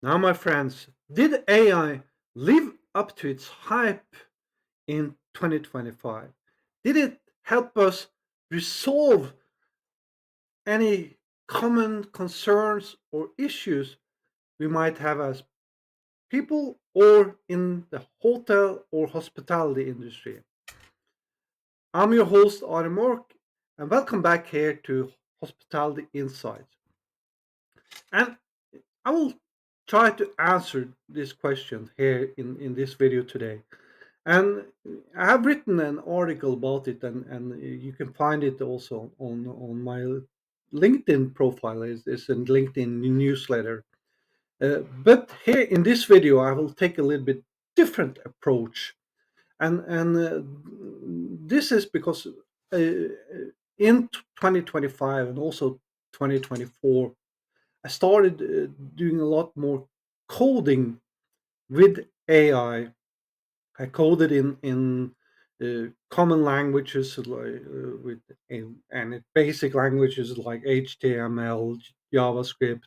Now, my friends, did AI live up to its hype in 2025? Did it help us resolve any common concerns or issues we might have as people or in the hotel or hospitality industry? I'm your host, Morch, and welcome back here to Hospitality Insights. And I will try to answer this question here in this video today. And I have written an article about it, and you can find it also on my LinkedIn profile. It's a LinkedIn newsletter. But here in this video, I will take a little bit different approach, and this is because in 2025 and also 2024, I started doing a lot more coding with AI. I coded in common languages like with and basic languages like HTML, JavaScript,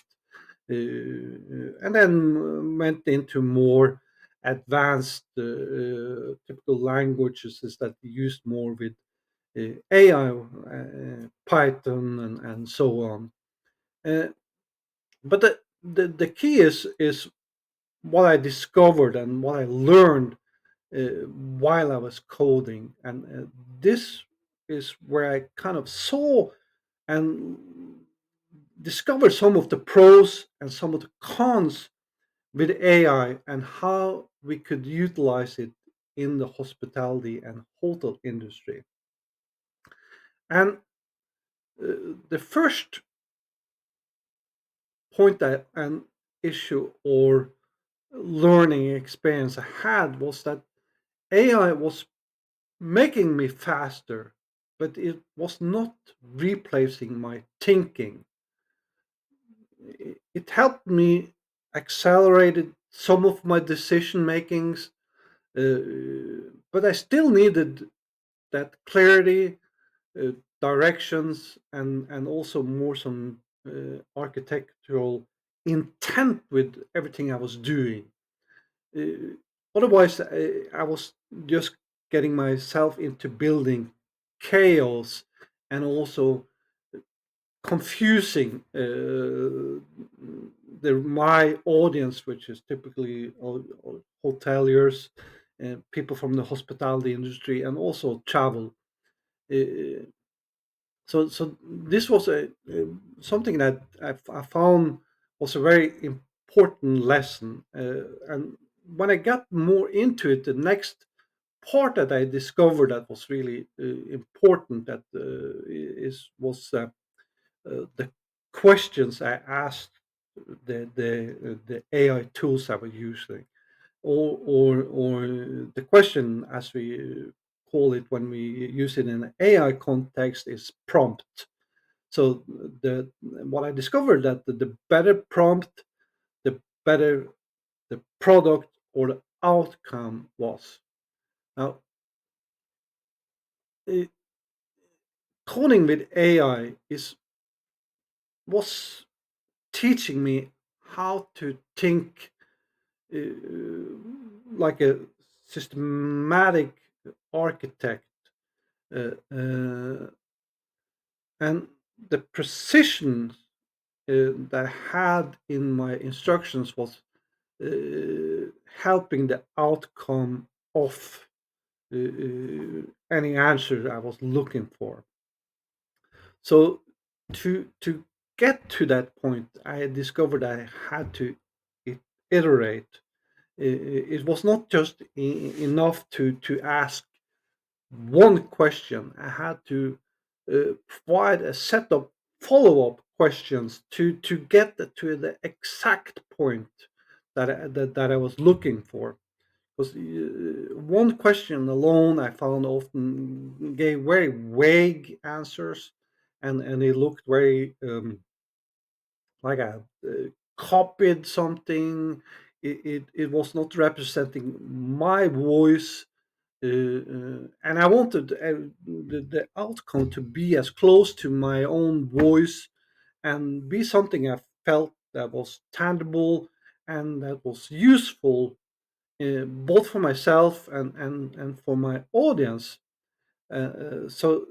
and then went into more advanced typical languages is that we used more with AI, Python, and so on. Uh, but the key is what I discovered and what I learned while I was coding, and this is where I kind of saw and discovered some of the pros and some of the cons with AI and how we could utilize it in the hospitality and hotel industry. And the first point that an issue or learning experience I had was that AI was making me faster, but it was not replacing my thinking. It helped me accelerated some of my decision makings, but I still needed that clarity, uh, directions, and also more some architectural intent with everything I was doing. Uh, Otherwise, I was just getting myself into building chaos and also confusing my audience, which is typically hoteliers, people from the hospitality industry, and also travel. Uh, so this was something that I found was a very important lesson. And when I got more into it, the next part that I discovered that was really important that is was the questions I asked the AI tools I was using, or the question as we call it when we use it in an AI context is prompt. So the what I discovered that the better prompt, the better the product or the outcome was. Now, eh, coding with AI is was teaching me how to think uh, like a systematic architect, uh, and the precision that I had in my instructions was helping the outcome of any answer I was looking for. So to get to that point, I discovered I had to iterate. It was not just enough to ask one question. I had to provide a set of follow-up questions to get to the exact point that I was looking for. Because one question alone I found often gave very vague answers, and it looked very like I copied something. It was not representing my voice, and I wanted the outcome to be as close to my own voice and be something I felt that was tangible and that was useful, both for myself and for my audience. Uh, uh, so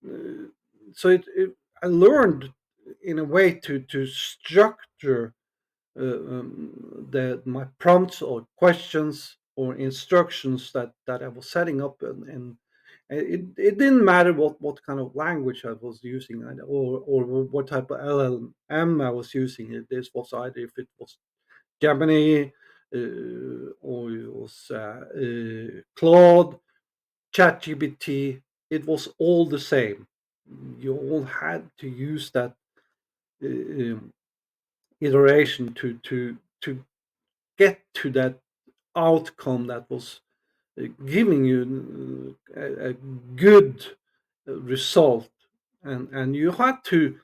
uh, I learned in a way to structure my prompts or questions or instructions that I was setting up, and it didn't matter what kind of language I was using, or what type of LLM I was using. This was either if it was Gemini, or it was Claude, ChatGPT. It was all the same. You all had to use that uh, um, iteration to get to that outcome that was giving you a good result, and you had to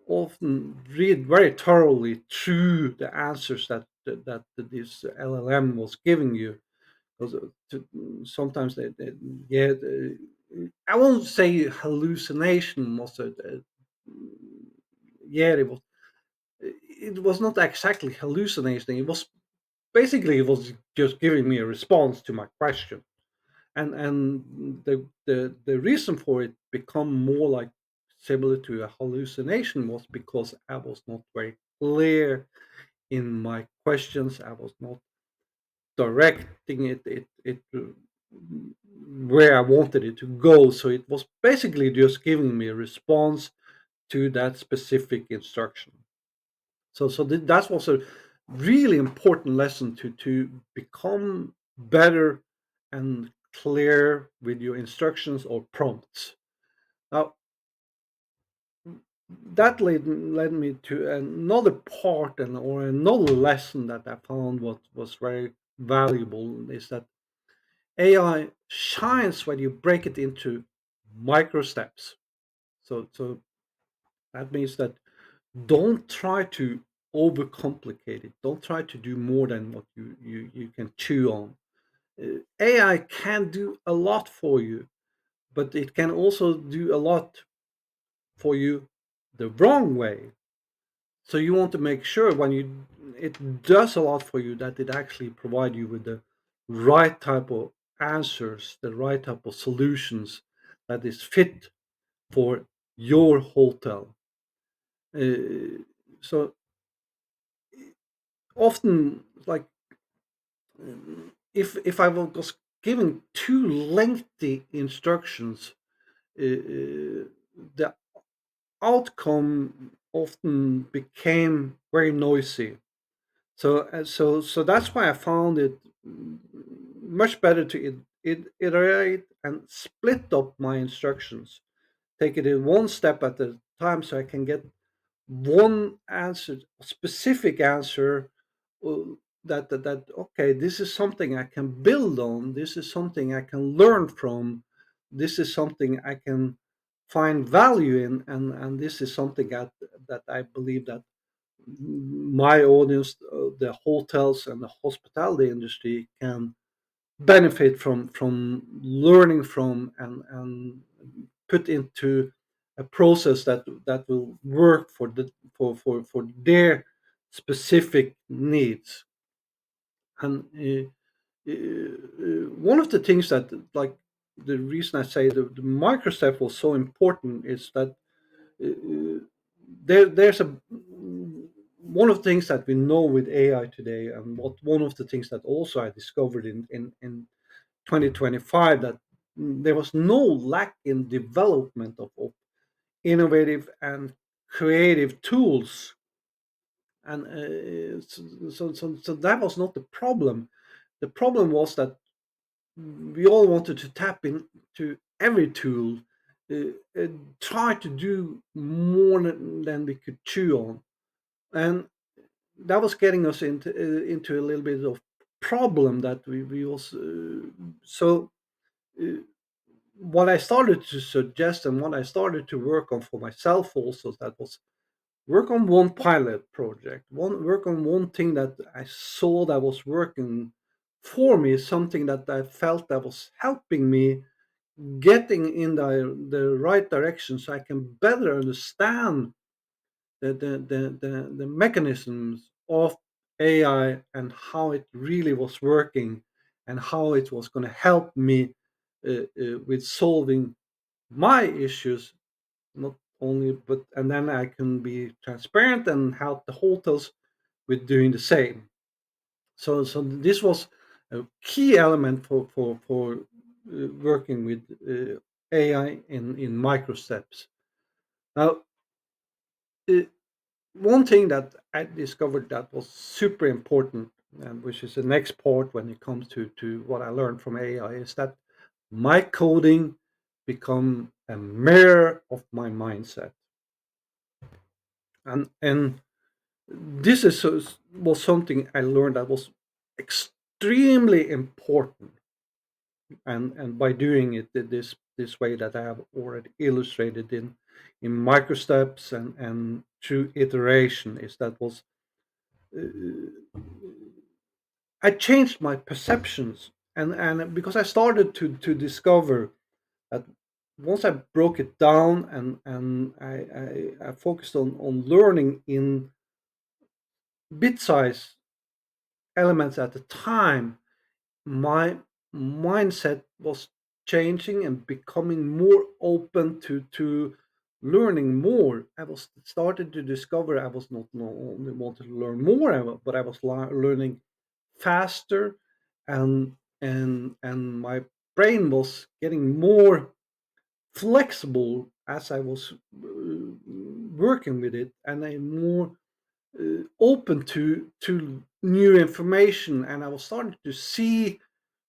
often read very thoroughly through the answers that this LLM was giving you, because sometimes yeah, I won't say hallucination was yeah, it was not exactly hallucinating. It was basically, it was just giving me a response to my question, and the reason for it become more like similar to a hallucination was because I was not very clear in my questions. I was not directing it where I wanted it to go. So it was basically just giving me a response to that specific instruction. That was a really important lesson to become better and clear with your instructions or prompts. Now that led me to another part, or another lesson that I found was very valuable, is that AI shines when you break it into micro steps. So that means that don't try to overcomplicate it. Don't try to do more than what you can chew on. AI can do a lot for you, but it can also do a lot for you the wrong way. So you want to make sure when it does a lot for you, that it actually provide you with the right type of answers, the right type of solutions that is fit for your hotel. Uh, so often, like, if I was giving too lengthy instructions, the outcome often became very noisy. So that's why I found it much better to iterate and split up my instructions, take it in one step at a time, so I can get one answer, a specific answer, uh, that okay, this is something I can build on. This is something I can learn from. This is something I can find value in, and this is something that I believe that my audience, the hotels and the hospitality industry, can benefit from learning from, and put into a process that will work for their specific needs. And one of the things that, like, the reason I say the microstep was so important is that uh, there's a one of the things that we know with AI today, and what one of the things that also I discovered in 2025, that there was no lack in development of innovative and creative tools, and so that was not the problem. The problem was that we all wanted to tap into every tool, try to do more than we could chew on, and that was getting us into a little bit of problem that we also uh, what I started to suggest, and what I started to work on for myself also, that was work on one pilot project, work on one thing that I saw that was working for me, something that I felt that was helping me getting in the right direction, so I can better understand the mechanisms of AI and how it really was working and how it was going to help me with solving my issues, not only, but and then I can be transparent and help the hotels with doing the same. So this was a key element for working with AI in micro steps. Now, uh, one thing that I discovered that was super important, and which is the next part when it comes to what I learned from AI, is that my coding become a mirror of my mindset, and this was something I learned that was extremely important, and by doing it this way that I have already illustrated in micro steps and through iteration, is that was uh, I changed my perceptions, and because I started to discover that once I broke it down and I focused on learning in bit size elements at the time, my mindset was changing and becoming more open to learning more. I was started to discover I was not only wanted to learn more, but I was learning faster, and my brain was getting more flexible as I was working with it, and I more open to new information, and I was starting to see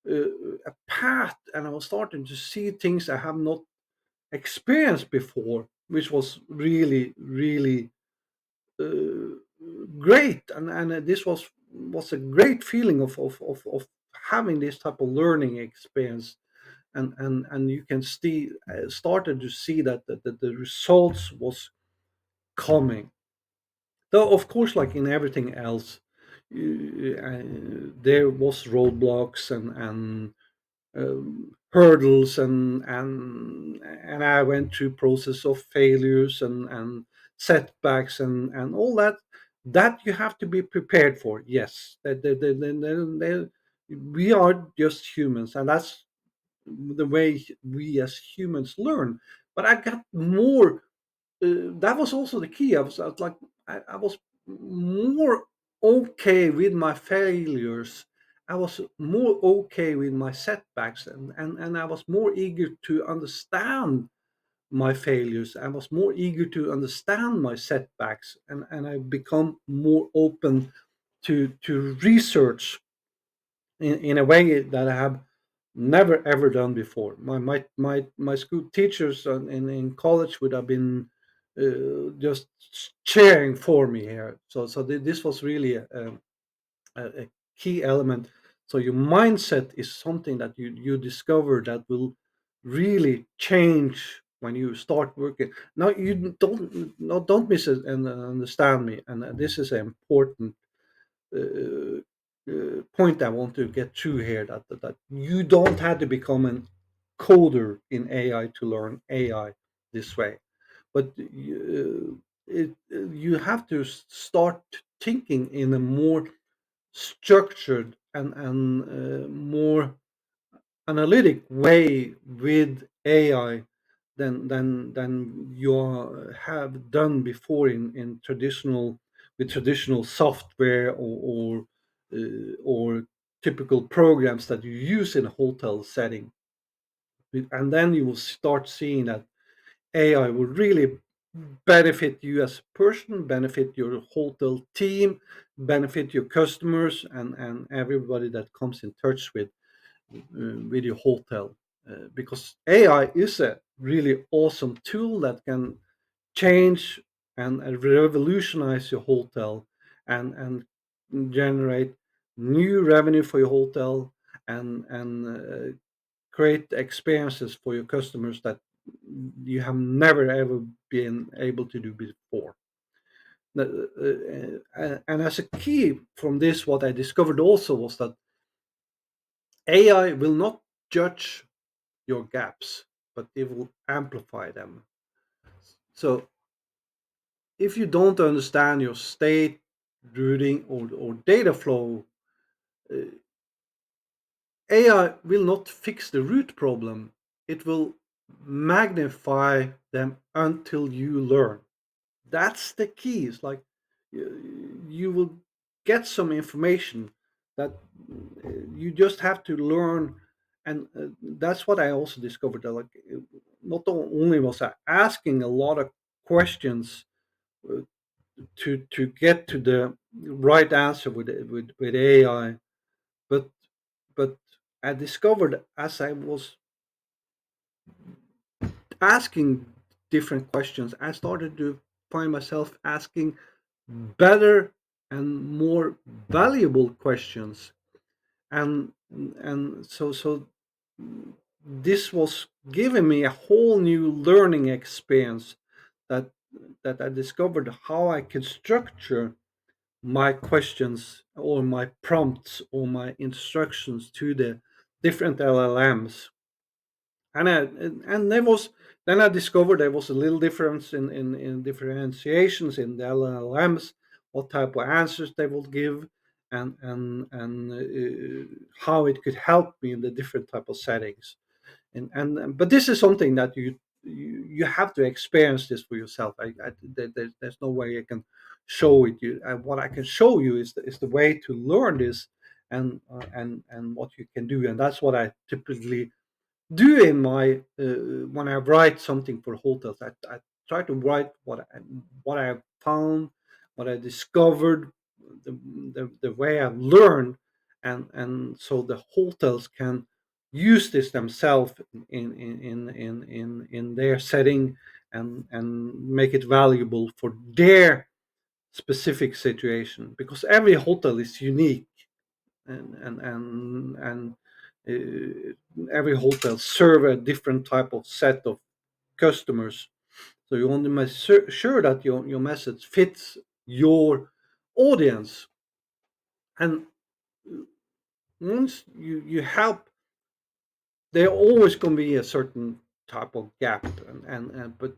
a path, and I was starting to see things I have not experienced before, which was really uh, great, and this was a great feeling of having this type of learning experience, and you can see started to see that the results was coming. Though, of course, like in everything else, there was roadblocks and hurdles, and I went through process of failures and setbacks and all that. That you have to be prepared for. Yes, we are just humans, and that's the way we as humans learn. But I got more, that was also the key. I was like, I was more okay with my failures. I was more okay with my setbacks, and I was more eager to understand my failures. I was more eager to understand my setbacks, and I become more open to research in a way that I have never ever done before. My school teachers in college would have been just cheering for me here. This was really a key element. So your mindset is something that you discover that will really change when you start working. Now you don't no, don't miss it and understand me. And this is an important uh, point I want to get through here, that you don't have to become an coder in AI to learn AI this way, but you have to start thinking in a more structured and more analytic way with AI than you have done before in traditional with traditional software or typical programs that you use in a hotel setting. And then you will start seeing that AI will really benefit you as a person, benefit your hotel team, benefit your customers, and everybody that comes in touch with your hotel. Because AI is a really awesome tool that can change and revolutionize your hotel and generate new revenue for your hotel and create experiences for your customers that you have never ever been able to do before. And as a key from this, what I discovered also was that AI will not judge your gaps, but it will amplify them. So if you don't understand your state, routing, or data flow, uh, AI will not fix the root problem. It will magnify them until you learn. That's the key. It's like you will get some information that you just have to learn, and that's what I also discovered. That like not only was I asking a lot of questions uh, to get to the right answer with AI, but but I discovered as I was asking different questions, I started to find myself asking better and more valuable questions, and so this was giving me a whole new learning experience, that I discovered how I could structure my questions or my prompts or my instructions to the different LLMs. And there was, then I discovered there was a little difference in differentiations in the LLMs, what type of answers they will give, and how it could help me in the different type of settings. And but this is something that you have to experience this for yourself. There's no way I can show it you. And what I can show you is the way to learn this, and what you can do, and that's what I typically do in my when I write something for hotels. I try to write what I found, what I discovered, the way I've learned, and so the hotels can use this themselves in their setting, and make it valuable for their specific situation, because every hotel is unique, and every hotel serve a different type of set of customers. So you want to make sure that your message fits your audience. And once you help, there always going to be a certain type of gap, and but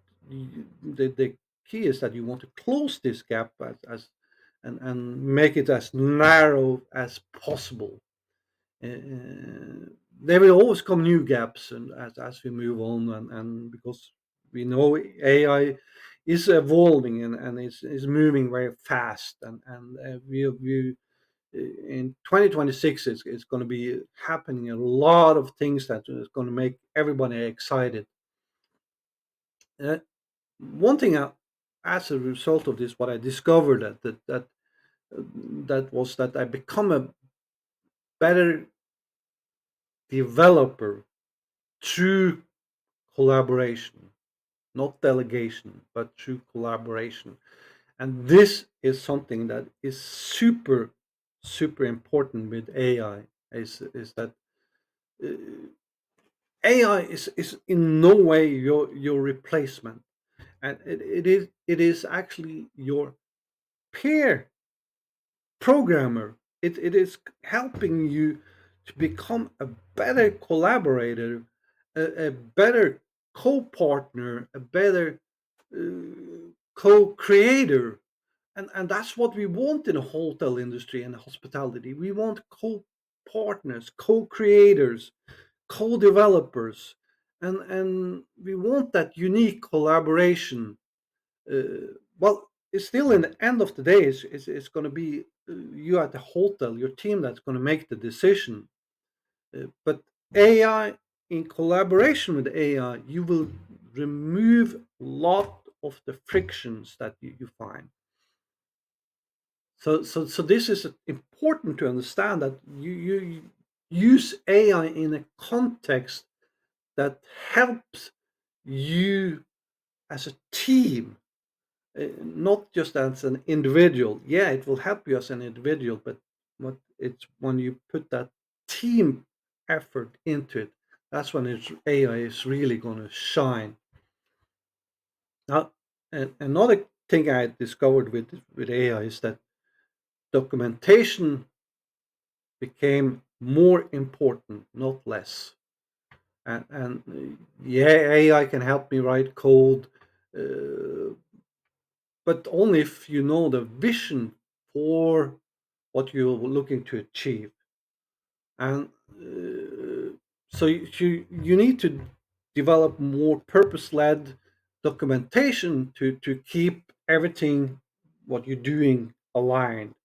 the key is that you want to close this gap as and make it as narrow as possible. uh, there will always come new gaps, and as we move on, and because we know AI is evolving, and is moving very fast, and we in 2026 it's going to be happening a lot of things that is going to make everybody excited. uh, One thing as a result of this, what I discovered that was that I become a better developer through collaboration, not delegation, but through collaboration. And this is something that is super important with AI. Is that uh, AI is in no way your replacement, and it is actually your peer programmer. It is helping you to become a better collaborator, a better co-partner, a better co-creator, and that's what we want in the hotel industry and hospitality. We want co-partners, co-creators, co-developers, and we want that unique collaboration. Well, it's still in the end of the day, it's going to be you at the hotel, your team, that's going to make the decision. But AI, in collaboration with AI, you will remove a lot of the frictions that you find. So this is important to understand, that you use AI in a context that helps you as a team, not just as an individual. Yeah, it will help you as an individual, but what it's when you put that team effort into it, that's when AI is really going to shine. Now, another thing I discovered with AI is that documentation became more important, not less. And yeah, AI can help me write code, uh, but only if you know the vision for what you're looking to achieve. And so you need to develop more purpose-led documentation to keep everything what you're doing aligned.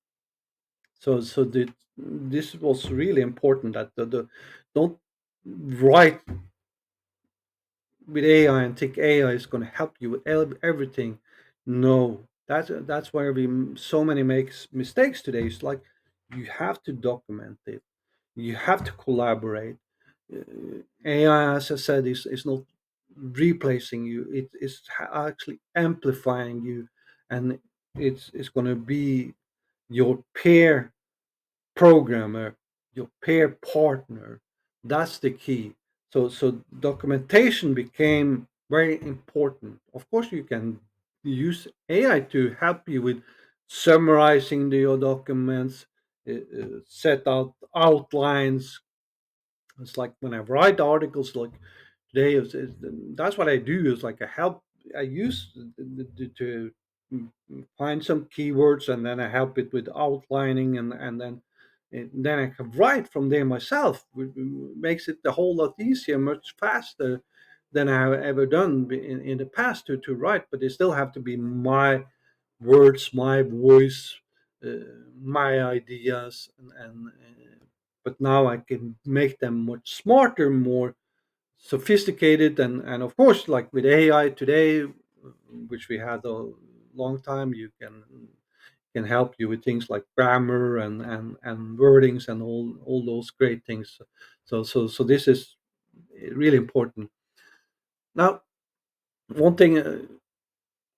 This was really important that the don't write with AI and think AI is going to help you with everything. No, that's why so many makes mistakes today. It's like you have to document it, you have to collaborate. AI, as I said, is not replacing you. It is actually amplifying you, and it's going to be your peer programmer, your pair partner. That's the key. So documentation became very important. Of course, you can use AI to help you with summarizing your documents, set out outlines. It's like when I write articles, like today, that's what I do. Is like I use to find some keywords, and then I help it with outlining, and then I can write from there myself. Makes it a whole lot easier, much faster than I have ever done in the past to write. But they still have to be my words, my voice, my ideas, and but now I can make them much smarter, more sophisticated, and of course, like with AI today, which we had a long time, you can help you with things like grammar and wordings and all those great things. So this is really important. Now, one thing,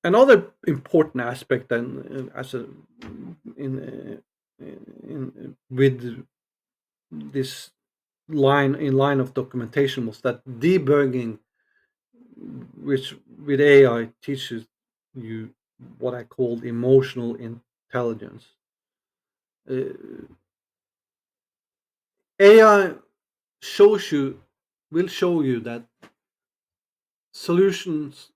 another important aspect, and as a in with this line of documentation, was that debugging, which with AI teaches you what I call emotional intelligence. AI shows you will show you that solutions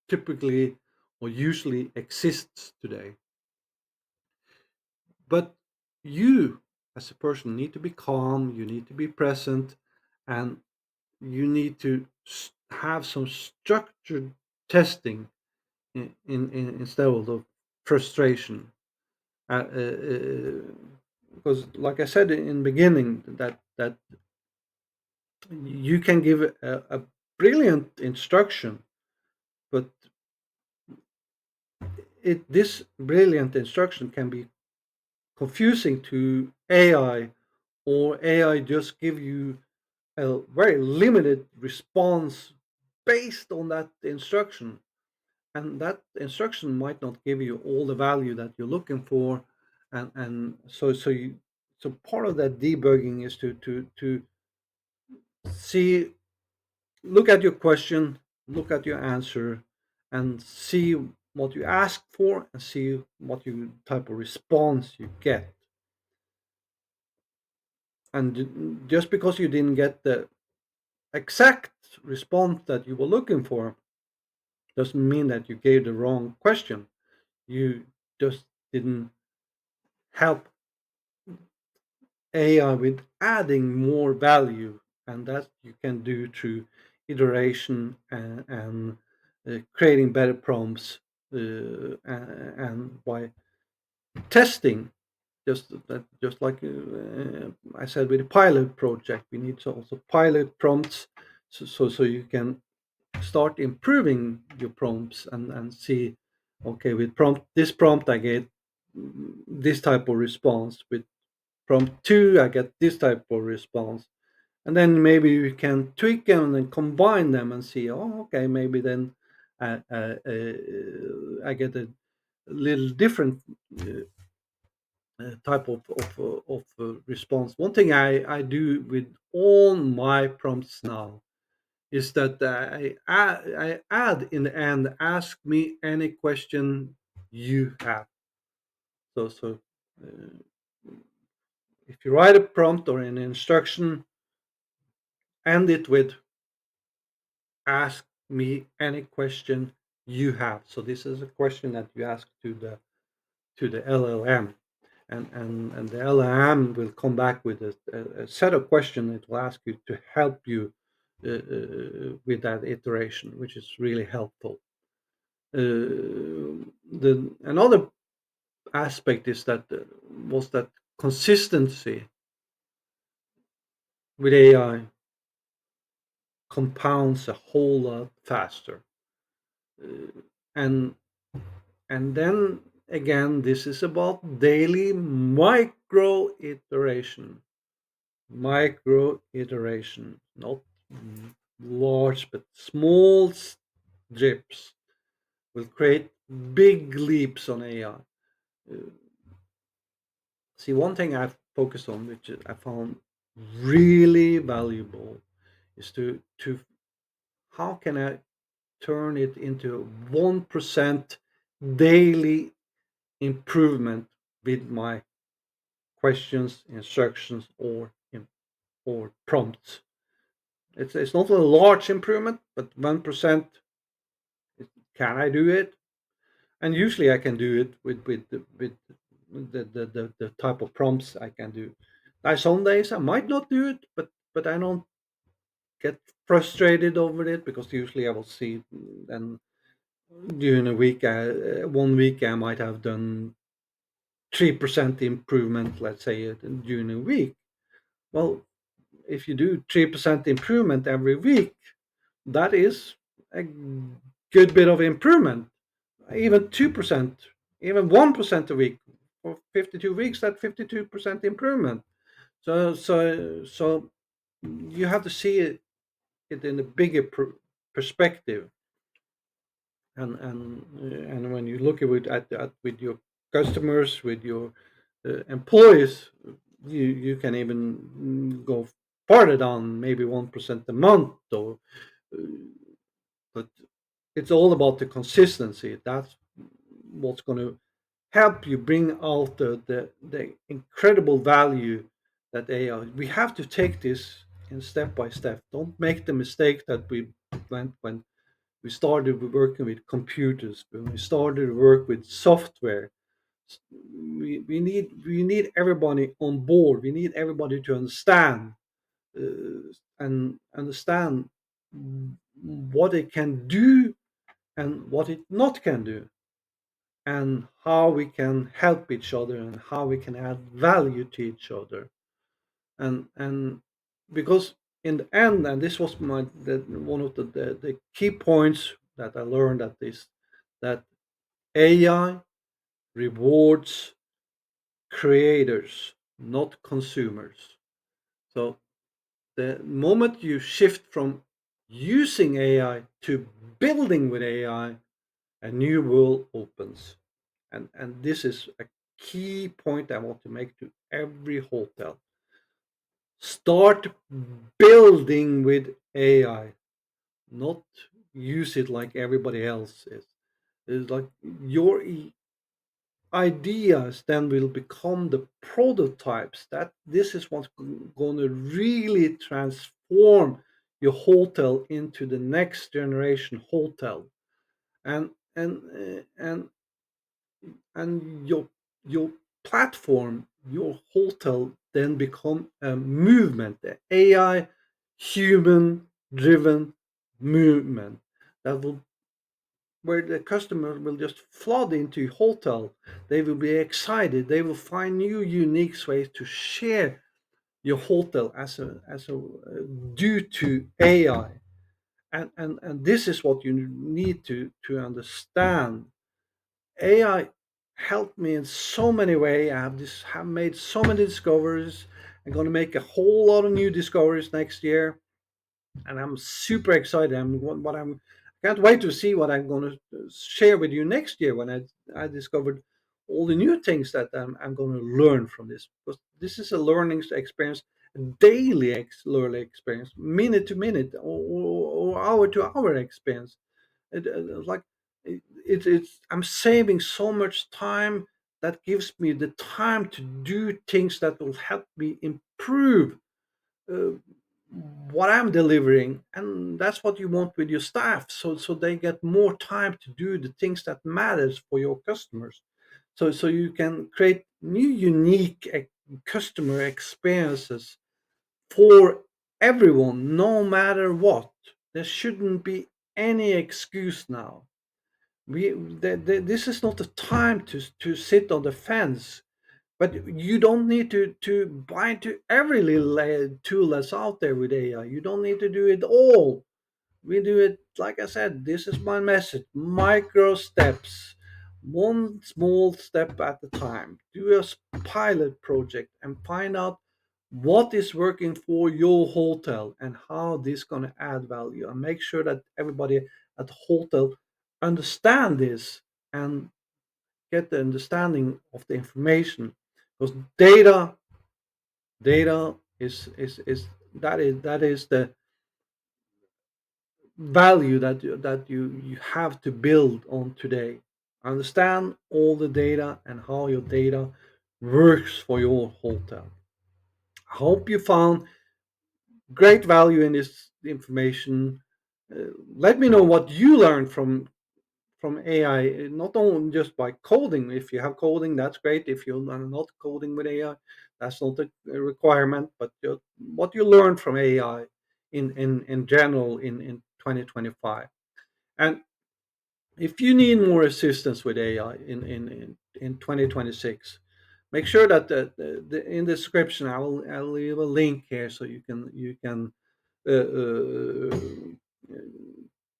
typically or usually exists today, but you as a person need to be calm, you need to be present, and you need to have some structured testing instead of the frustration. Because, like I said in the beginning, that you can give a brilliant instruction, but this brilliant instruction can be confusing to AI, or AI just give you a very limited response based on that instruction, and that instruction might not give you all the value that you're looking for. And so part of that debugging is to see, look at your question, look at your answer, and see what you ask for, and see what you type of response you get. And just because you didn't get the exact response that you were looking for doesn't mean that you gave the wrong question. You just didn't help AI with adding more value, and that you can do through iteration and creating better prompts, and by testing. Just like I said with the pilot project, we need to also pilot prompts, so you can start improving your prompts and see, okay, with prompt I get this type of response, with prompt 2 I get this type of response, and then maybe you can tweak them and combine them and see, oh, okay, maybe then I get a little different type of response. One thing I do with all my prompts now is that I add in the end, ask me any question you have. So if you write a prompt or an instruction, end it with ask me any question you have. So this is a question that you ask to the LLM, and the LLM will come back with a set of questions. It will ask you to help you with that iteration, which is really helpful. The another aspect is that was that consistency with AI compounds a whole lot faster. Uh, and and then again, this is about daily micro iteration. Micro iteration, not large but small drips, will create big leaps on AI. See, one thing I've focused on, which I found really valuable, is to how can I turn it into 1% daily improvement with my questions, instructions, or prompts. It's not a large improvement, but 1%. Can I do it? And usually I can do it with the type of prompts I can do. Some days I might not do it, but I don't get frustrated over it, because usually I will see, and during a week, 1 week I might have done 3% improvement, let's say, during a week. Well, if you do 3% improvement every week, that is a good bit of improvement. Even 2%, even 1% a week for 52 weeks, that's 52% improvement. So you have to see it in a bigger perspective. And when you look at with your customers, with your employees, you can even go farther down, maybe 1% a month, or uh, but it's all about the consistency. That's what's going to help you bring out the incredible value that AI. We have to take this in step by step. Don't make the mistake that we went when we started working with computers, when we started work with software. We need everybody on board. We need everybody to understand, and understand what it can do and what it not can do, and how we can help each other and how we can add value to each other. And because in the end, and this was one of the key points that I learned at this, that AI rewards creators, not consumers. So the moment you shift from using AI to building with AI, a new world opens. And this is a key point I want to make to every hotel. Start building with AI, not use it like everybody else is. It's like your ideas then will become the prototypes. That this is what's going to really transform your hotel into the next generation hotel. And and uh, and and your platform, your hotel, then become a movement, the AI human driven movement, that will, where the customer will just flood into your hotel. They will be excited. They will find new unique ways to share your hotel as a due to AI. And this is what you need to understand. AI helped me in so many ways. I have made so many discoveries. I'm going to make a whole lot of new discoveries next year, and I'm super excited. I can't wait to see what I'm going to share with you next year, when I discovered all the new things that I'm going to learn from this. Because this is a learning experience, a daily learning experience, minute to minute, or hour to hour experience. Like it's I'm saving so much time. That gives me the time to do things that will help me improve uh, what I'm delivering, and that's what you want with your staff, so they get more time to do the things that matters for your customers. so you can create new unique customer experiences for everyone, no matter what. There shouldn't be any excuse now. This is not the time to sit on the fence. But you don't need to buy into every little tool that's out there with AI. You don't need to do it all. We do it, like I said, this is my message: micro steps, one small step at a time. Do a pilot project and find out what is working for your hotel and how this going to add value, and make sure that everybody at the hotel understand this and get the understanding of the information, because data is that is the value that you have to build on today. Understand all the data and how your data works for your hotel. I hope you found great value in this information. Let me know what you learned from AI, not only just by coding. If you have coding, that's great. If you're not coding with AI, that's not a requirement. But what you learn from AI in general in 2025. And if you need more assistance with AI in 2026, make sure that in the description I'll leave a link here so you can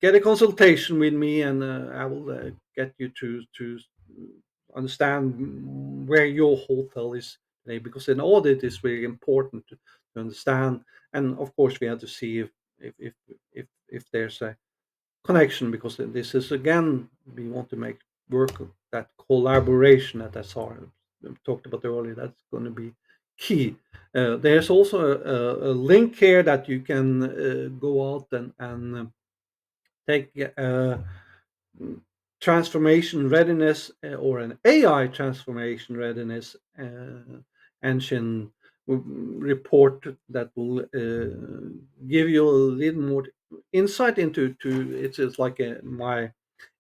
get a consultation with me, and I will get you to understand where your hotel is today, because an audit is really important to understand. And of course, we have to see if if if there's a connection, because this is, again, we want to make work of that collaboration that I saw talked about earlier. That's going to be key. There's also a link here that you can go out and take transformation readiness, or an AI transformation readiness engine report that will give you a little more insight into it's just like my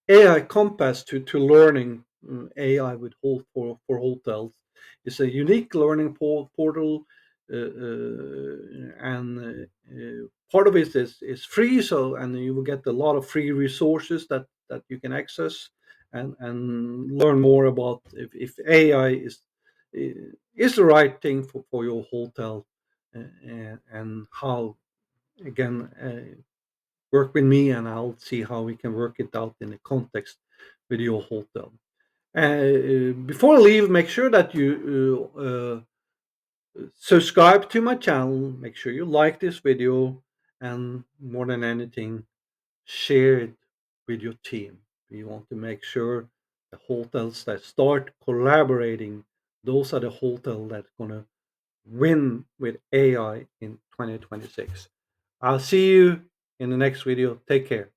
AI compass to learning AI with for hotels. It's a unique learning portal, and part of it is free. So, and you will get a lot of free resources that you can access and learn more about if AI is the right thing for your hotel, and how, again, work with me, and I'll see how we can work it out in the context with your hotel. Before I leave, make sure that you subscribe to my channel. Make sure you like this video, and more than anything, share it with your team. We want to make sure the hotels that start collaborating, those are the hotels that are gonna win with AI in 2026. I'll see you in the next video. Take care.